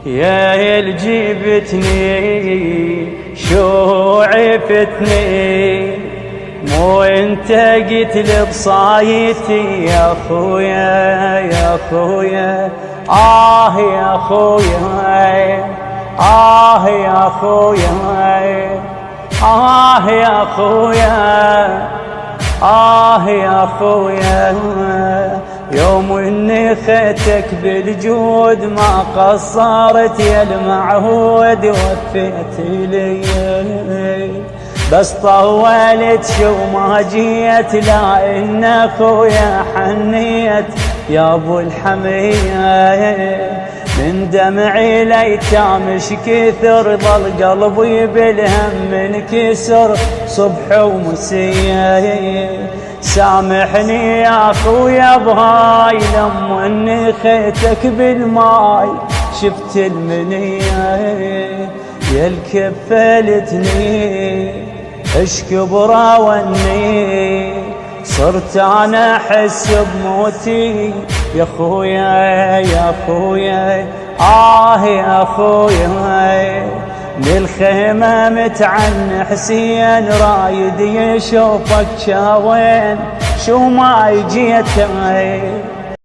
يا جبتني شو عفتني، مو انت قلت لي بصايتي يا خويا يا خويا، يا خويا، يا خويا، يا خويا، يا خويا. يوم اني خيتك بالجود ما قصرت يا المعهود، وفيت لي بس طولت شو ما جيت، لا ان اخويا حنيت يا ابو الحميه. من دمعي ليتامش كثر، ظل قلبي بالهم انكسر صبح ومسيه. سامحني يا اخويا بهاي لما اني خيتك بالماي، شفت المنيه يا الكفلتني اش كبره وني، صرت انا احس بموتي يا خويا يا خويا، يا خويا. للخيمة متعن حسين رايد يشوفك شاوين، شو ما جيت